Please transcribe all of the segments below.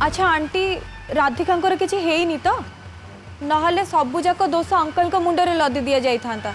अच्छा आंटी राधिका किसी है तो नहले सबू जाक दोष अंकल को मुंडरे लदी दिया जाई था।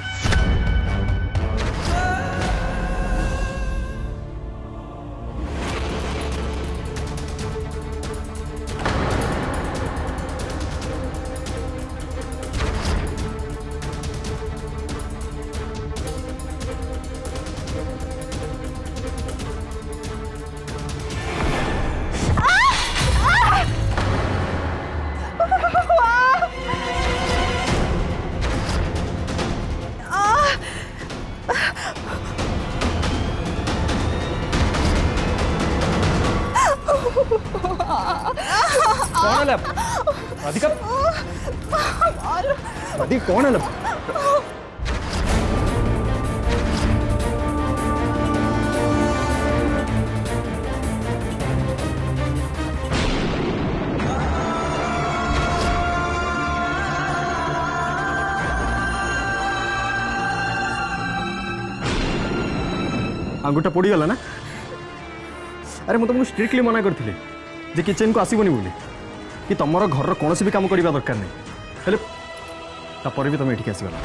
कौन है राधिका? राधिका कौन है? आंगुटा पड़ी गला ना? अरे मुझे तुमको स्ट्रिक्टली मना करथिले जे किचन को आसीबनी बोली कि तुमर घर कौन भी काम करवा दरकार नहीं हेले तापर भी तुम एठी आसीगला।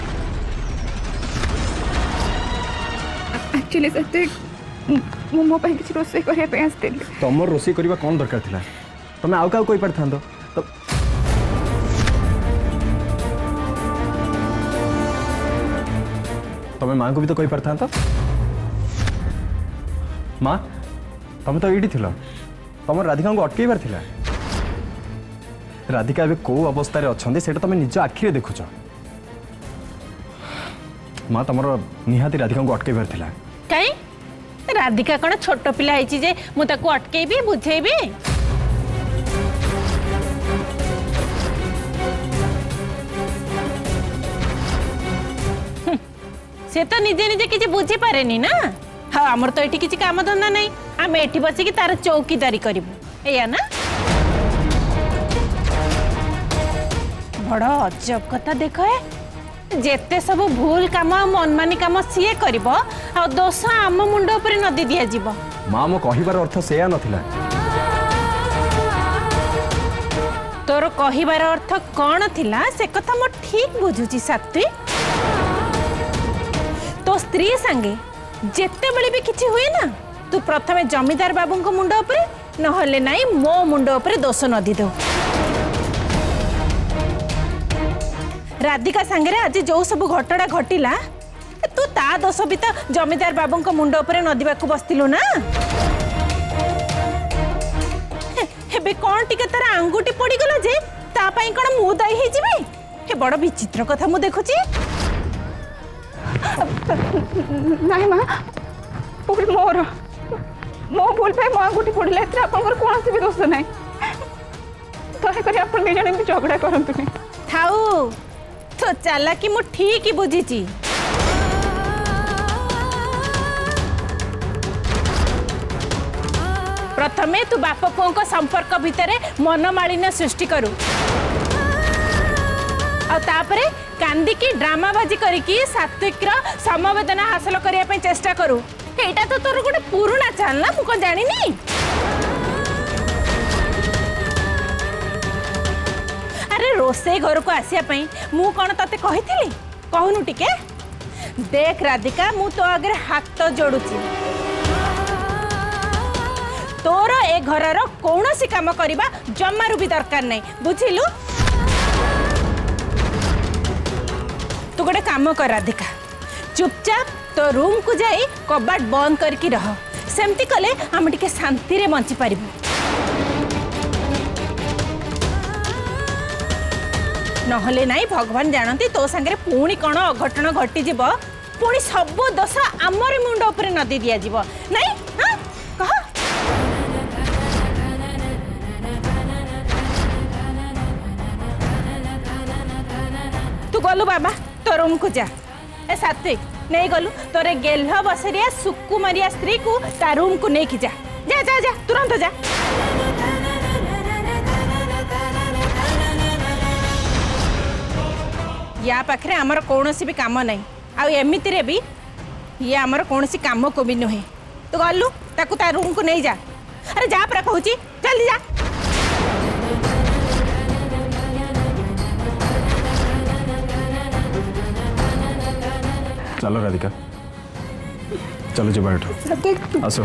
एक्चुअली सत्य मो पे किसी रोसे करिया पे आस्तेली तुमर रोसे करवा कौन दरकार थिला तुम आउ का कोई पारथांदो तो तुम मां को भी तो कोई पारथांतो। मां तुम तो ये थिल तुम राधिका को अटकईबार थिला। राधिका एबे को अवस्था रे अछंदी सेटा तुम निज आखिरे देखुछ। मां तुमर निहाती राधिका को अटकईबार थिला। काई राधिका कौन छोट पिला है जे मु ताको अटकेबी बुझेबी? से तो निजे निजे किसी बुझी पारेनी ना। हाँ आमर तो ये किसी काम धंदा नहीं आम एठी बसिकी तार चौकीदारी करिबु एया ना। बड़ अजब कथा देख है जेते सब भूल काम मनमानी काम सीए करिबो आ दोष आम मुंड ऊपर नदी दिया जीवो। मां मो कहिबार अर्थ सेया नथिला। तोर कहिबार अर्थ कौन थिला से कथा मो ठीक बुझुची सात्विक। तो स्त्री संगे जेते बळे भी किछि हुए ना तू प्रथमे जमीदार बाबू को मुंड ऊपर नहले नाही मो मुंड ऊपर दोष नदी दो। राधिका संगे आज जो सब घटना घटिला तू ता दोष भी तो जमीदार बाबू को मुंड ऊपर नदीबा को बसतिलु ना। हेबे कौन टिके तार आंगुठी पड़ी गला जे ता पई कोन मु दाई हे जिबे? हे बड़ विचित्र कथा मु देखुची। नहीं माँ भूल मोर मो भूल पे मो आंगुठी पड़े आपंकर कौन भी दोष ना दयाकोरी आप जन भी झगड़ा करतुनि थाऊ तो चला कि मु ठीक ही बुझीची। प्रथमे तू बाप पुओं संपर्क भितर मनमालिन्य सृष्टि करू आ तापरे कांदिकी ड्रामाबाजी करिकी सात्विक समवेदना हासिल करने पे चेष्टा करू। एटा तो तोर गोटे पुराना चाल ना मुझे जानी। अरे रोसे घर को आसिया मु कौन तते कही कहूनु टिके देख राधिका मु तो आगे हाथ जोड़ुची तोर ए घर कौन सी काम करवा जमारू भी दरकार नहीं बुझिलु। तू गोटे काम कर राधिका चुपचाप तो रूम को जाई कबाट बंद करके रह सेमती कले हम टिके शांति रे बंची पारिबु। नहले नहीं भगवान जानती तो संगे पुणी कौन अघटन घटी जीव पुणी सब दोष आमर मुंड ऊपर नदी दिया जीव नहीं। हाँ कह तू गलु बाबा तो रूम को जा। ए सात्विक नहीं गलु तोरे गेल्ह बसरिया सुकुमारिया स्त्री को ता रूम को नहीं जा जा जा जा तुरंत जा। या पाखरे आमर कौन भी काम नहीं आ एमिति रे भी ये आमर कौन काम को भी नुहे। तो गलु ताकू ता रूम को नहीं जा। अरे जा परा कहूची जल्दी जा। चलो राधिका चलो जी बैठो सात्विक आसो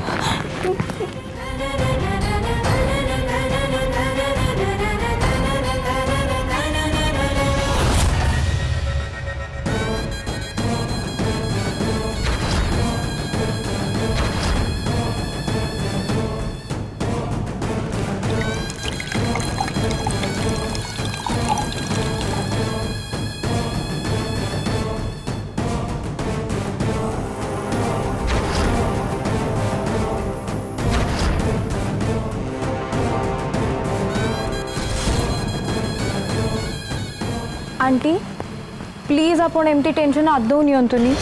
आंटी प्लीज आपण एमती टेंशन आदौ नियंतुनी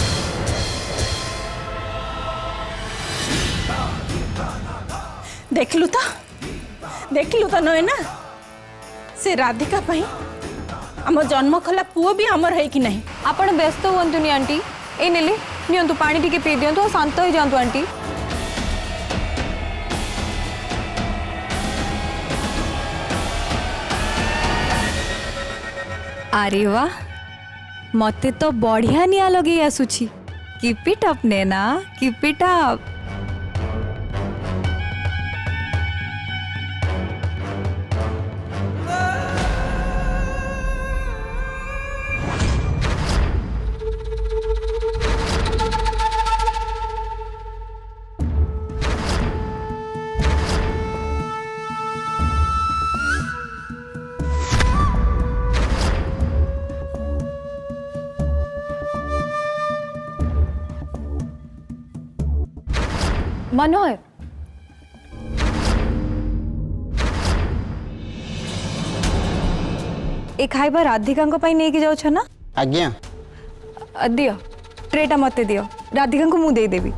देखलु तो नए ना से राधिका पाई आम जन्म खला पुओ भी हमर है कि नहीं। आपण व्यस्त हुअंतुनी आंटी ए नेले नियंतु पानी टिके पी दियंतु और शांत हो जांतु आंटी। अरे वाह मते तो बढ़िया निया लगे आसुची keep it up Naina keep it up. Manohar ए खाइबा राधिका नहीं कि जाऊछ ना आज्ञा दियो ट्रेटा मते दियो राधिका को मु दे देबी।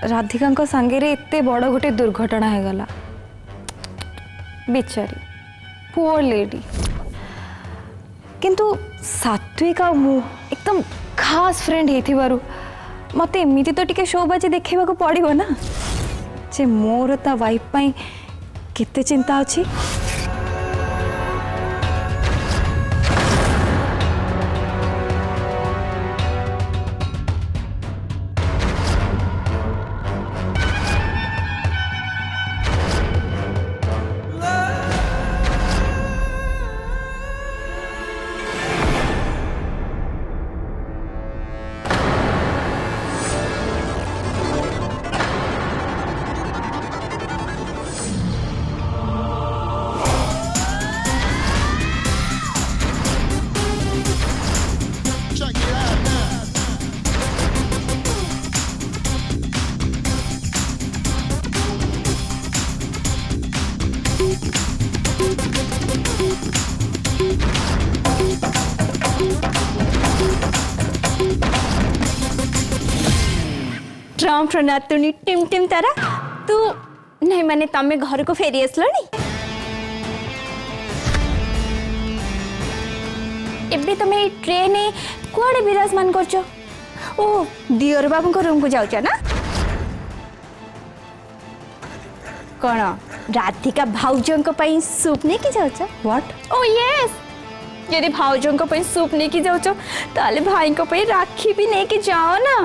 राधिका सांगे रे एते बड़ गोटे दुर्घटना है गला बेचारी पुअर लेडी किंतु सात्विक आ मु एकदम खास फ्रेंड हेथिबारु मते एमिति तो टिके शो बाजी देखैबा को पड़िबो ना जे मोर ता वाइफ पई केते चिंता अछि। ट्रम्प नातुनी टिम टिम तारा तू नहीं माने तमे घर को फेरी आसलनी एबे तमे ट्रेन कुआडे विराजमान करछो ओ दियर बाबू को रूम को जाउछ ना कौन राधिका भाउजों को पई सूप नहीं की जाउछ व्हाट ओ यस यदि भाउजों को पई सूप नहीं की जाउछ ताले भाई को पई राखी भी नहीं की जाओ ना।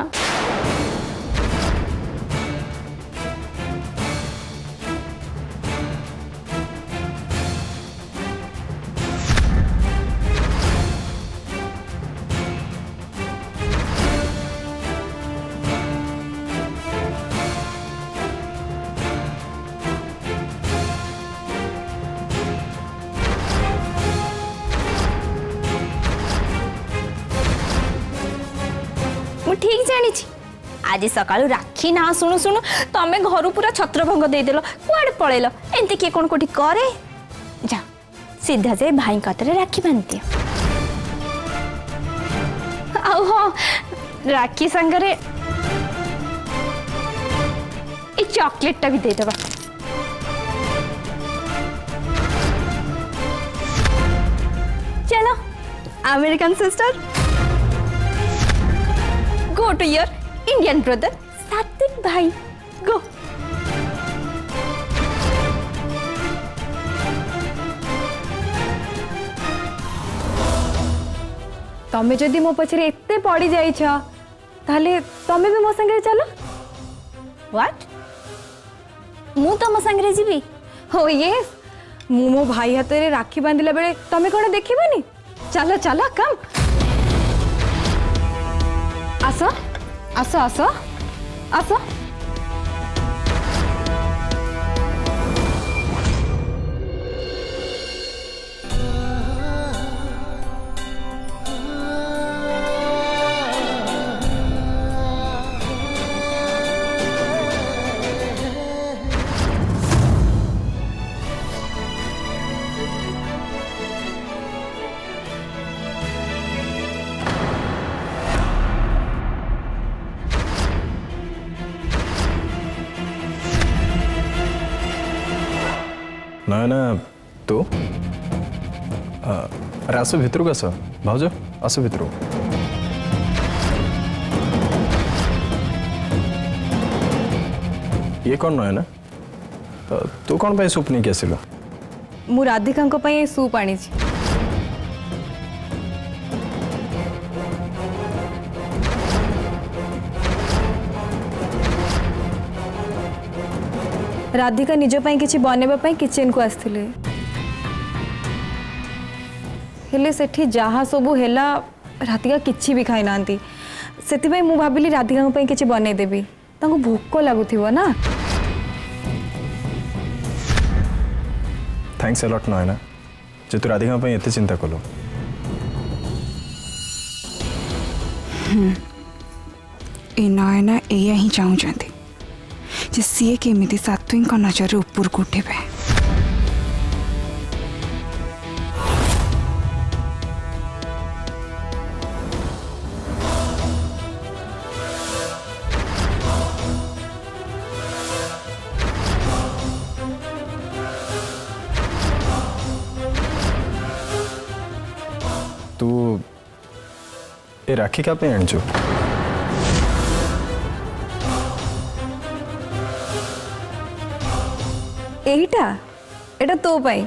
ठीक जानी आज सकाळु राखी ना सुनु सुनु तमे घर पूरा छत्रभंग दे देलो कुआडे पळेलो एंते के कोन कोठी करे जा सीधा जे भाई कतरे राखी बांधती आउ हो राखी संगरे ए चॉकलेट टा भी दे देबा चलो American sister go to your Indian brother सात्विक भाई गो। तमें जदि मो पछरे एते पड़ी जाइछ ताले तमें भी मो संगे चलो। व्हाट मु तम संगे जीवी? हो यस मु मो भाई हाथ रे राखी बांधिला बेले तमें कोन देखिबानी? चलो चलो कम आसो आसो आसो आसो। नयना तू अरे आस भितर को आस भाज आस भितर। ये कौन नयना तू कौन पे सूप नहीं कि आसिल? मु राधिका को पई सूप आनी छी। राधिका निज पई किछि बनेबा पई किचन को आस्थिले हेले सेठी जहाँ सबू हेला राधिका किछि भी खाई नांती सेति पई मु भाबिली राधिका पई किछि बने देबी तांको भूख लागुथिबो ना। थैंक्स अलॉट नयना जे तू राधिका पे एते चिंता कलो। ए नयना एया ही चाहूँगी जे सीए केमिति सात्विक नजर ऊपर को उठे। तू ए राखी का पे आणचो? एटा एटा तो पाई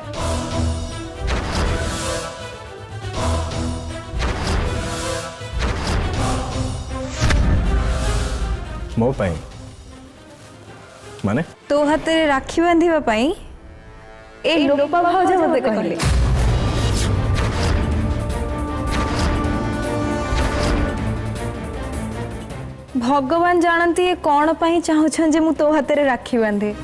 मो पाई माने तो हाथ रे राखी बांधिबा पाई ए लोपा भाउजा मते कहले। भगवान जानती ये कौन पाई चाहूछन जे मु तो हाथ रे राखी बांधे।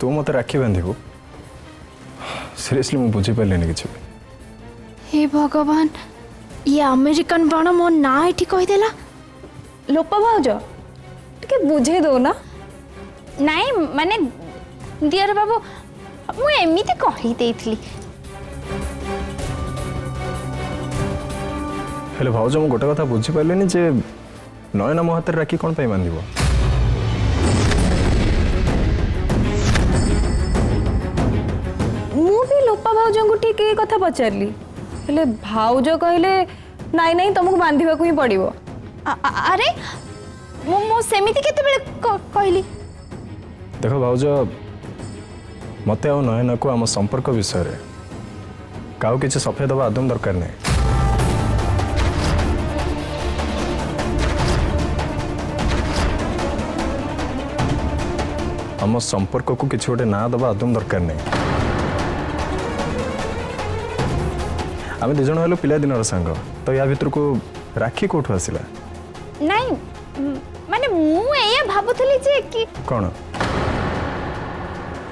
तू मत राखी बांधबू? सीरियसली मु बुझी पारलेनी किछि। हे भगवान ये अमेरिकन बाण मो ना एठी कहि देला। लोपा भाउज टिके बुझे दो ना। नाई माने दियर बाबू मु एमिति कहि देइथली। हेले भाउज मु गोटे कथा बुझी पारलेनी जे नयना मो हाथ रे राखी कोन पई बांधिबो? मु भी लोपा भाउज को ठीक ये कथा पचारली हेले भाउज कहले नाई नाई तुमको बांधिबा को ही पड़िबो। अरे मो सेमिति केते बेले कहली? देखो भाउज मते आ नयना को आम संपर्क विषय रे काउ किछि सफेद दबा आदम दरकार नहीं। आम संपर्क को किछि गोटे ना दबा आदम दरकार नहीं। आम दु जण हेलो पिला दिनर संग तो या भितर को राखी कोठु आसिला? नहीं माने मु एया भाबुथली जे कि कौन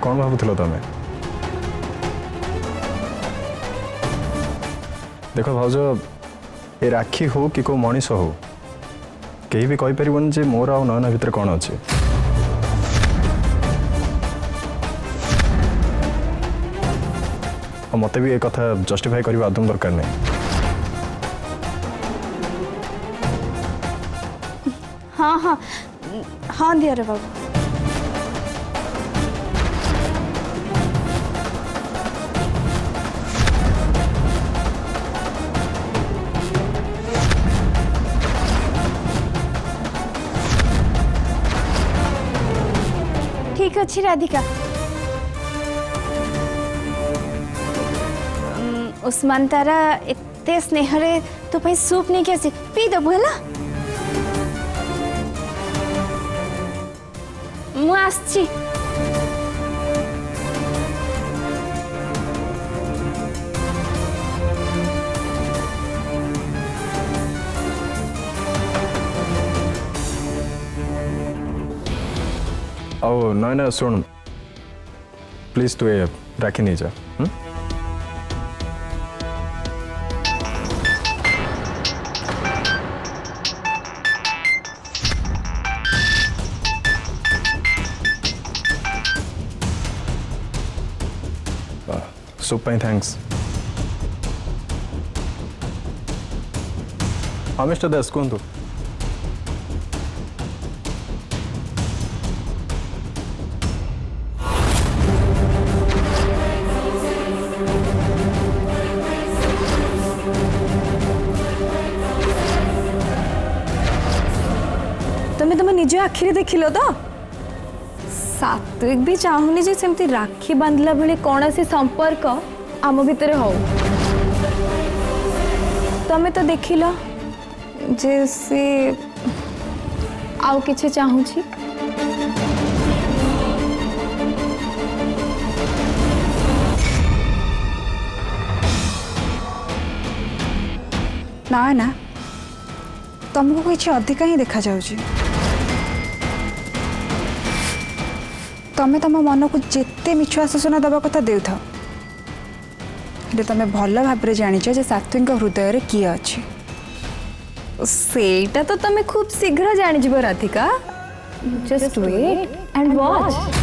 कौन भाबुथलो तमे? देखो भाउज ए राखी हो कि को मनीष हो कहीं भी कहि परिबन जे मोर आ नयना भितर कौन अछि। मते भी एक कथा जस्टिफाई करबा आदम दरकार नहीं। हाँ हाँ हाँ दियर बाबू ଅଛି ରାଧିକା। ଉସ୍ମାନ ତାରା ଏତେ ସ୍ନେହରେ ତୋ ପାଇଁ ସୁପ୍ ନେଇକି ଆସି ପିଇ ଦେବୁ ହେଲା। ମୁଁ ଆସିଛି। ଆଉ ନୟନା ଶୁଣ ପ୍ଲିଜ୍ ତୁ ଏ ରାକ୍ଷୀ ନେଇଯା। ସୁପ୍ ପାଇଁ ଥ୍ୟାଙ୍କ୍ସ। ହଁ ମିଷ୍ଟର ଦାସ କୁହନ୍ତୁ। तुम्हें तुम निज आखिरे देखिल तो सात्विक भी चाहूनी जे सेमती राखी बांधला बेले कौन सी संपर्क आम भितर हो। तमें तो देखिल जे से आउ किछे चाहूची। ना तुमको किसी अधिका ही देखा जाउची। तमें तुम मन को जिते मिछ आश्वासन दबा कथा देउथा तुम भल भाव जानिच जे सात्विक हृदय रे किए अछि। सेटा तो तमें खूब शीघ्र जानी जीव Radhika. Just wait and watch.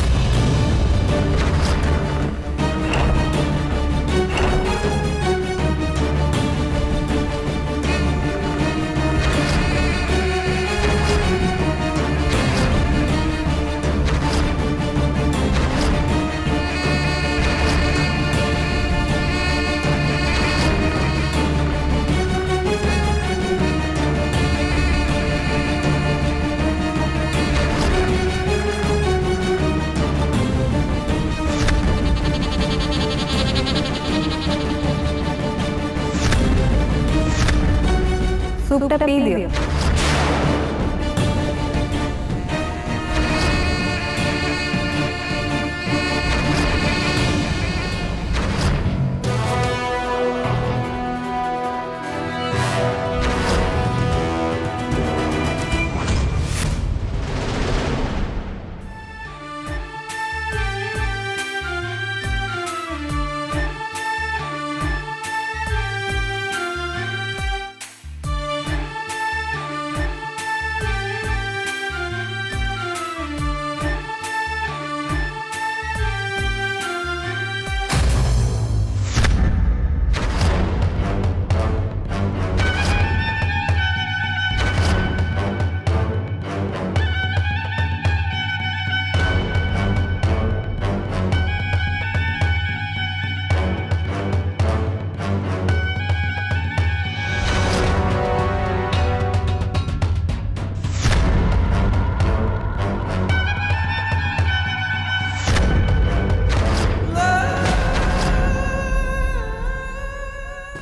सूपटा पी दियो।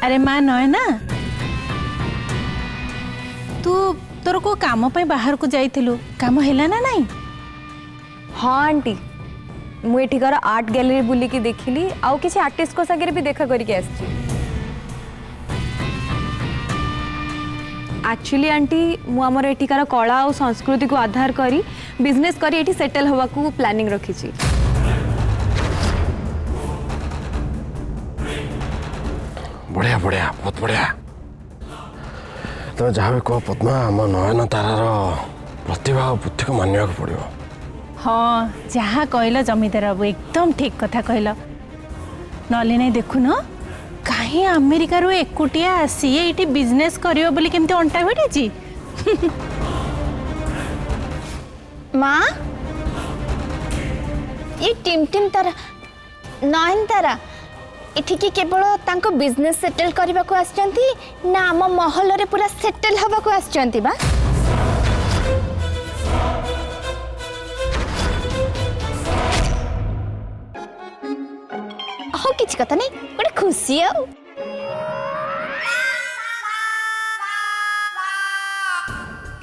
अरे माँ नयना तू तोर को काम पे बाहर को जाइथिलु काम हैला ना नहीं। हाँ आंटी मु एठिकार आर्ट गैलरी बुली की देखिली आउ किसी आर्टिस्ट को सागरे भी देखा करके आछि। एक्चुअली आंटी मु हमर एठिकार कला और संस्कृति को आधार करी बिजनेस करी एठी सेटल होवा को प्लानिंग रखी छी। बढ़िया बढ़िया बहुत बढ़िया तुम जहाँ भी कह पद्मा आम नयन तारार प्रतिभा और बुद्धि को मानवा पड़ो। हाँ जहाँ कहल जमीदार बाबू एकदम ठीक कथा कहल नले नहीं देखु न कहीं अमेरिका रू एकुटिया आसी ये बिजनेस करियो बोली केमती अंटा भिड़ी। माँ ये टिम टिम तारा नयन तारा इठिकी केवल तांको बिजनेस सेटल करबा को आछंती ना आम महल रे पूरा सेटल हबा को आछंती बा। ହଉ କିଛି କଥା ନାହିଁ ଗୋଟେ ଖୁସି ଆଉ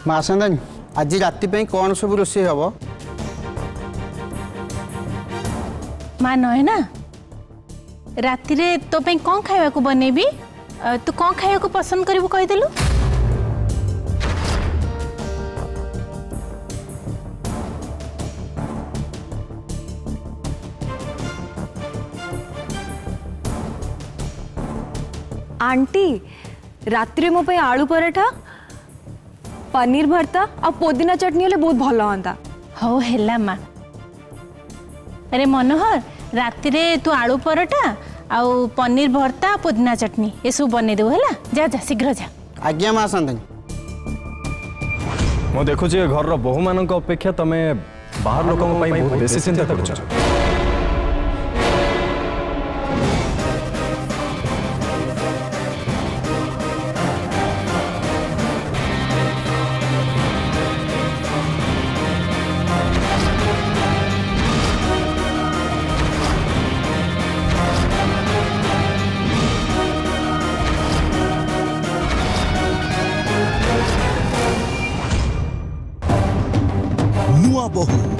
ମା ସାନ୍ଦାନୀ ଆଜି ରାତି ପାଇଁ କ'ଣ ସବୁ ରୋଷେଇ ହବ? ମା ନୟନା ରାତିରେ ତୋ ପାଇଁ କ'ଣ ଖାଇବାକୁ ବନେଇବି? ତୁ କ'ଣ ଖାଇବାକୁ ପସନ୍ଦ କରିବୁ କହିଦେଲୁ? आंटी रात्रि मो पे आलू पराठा पनीर भर्ता और पुदीना चटनी हेले बहुत भल हाँ ହଉ ହେଲା ମା। अरे मनोहर रातिरे तू आलू परोटा आउ पनीर भर्ता पुदीना चटनी ये सब बने देव है जा जा शीघ्र जा। आज्ञा मा सान्दानी। ମୁଁ ଦେଖୁଛି ଏ ଘରର ବୋହୂମାନଙ୍କ ଅପେକ୍ଷା ତମେ ବାହାର ଲୋକଙ୍କ ପାଇଁ ବହୁତ ବେଶୀ ଚିନ୍ତା କରୁଛ। ନୂଆ ବୋହୂ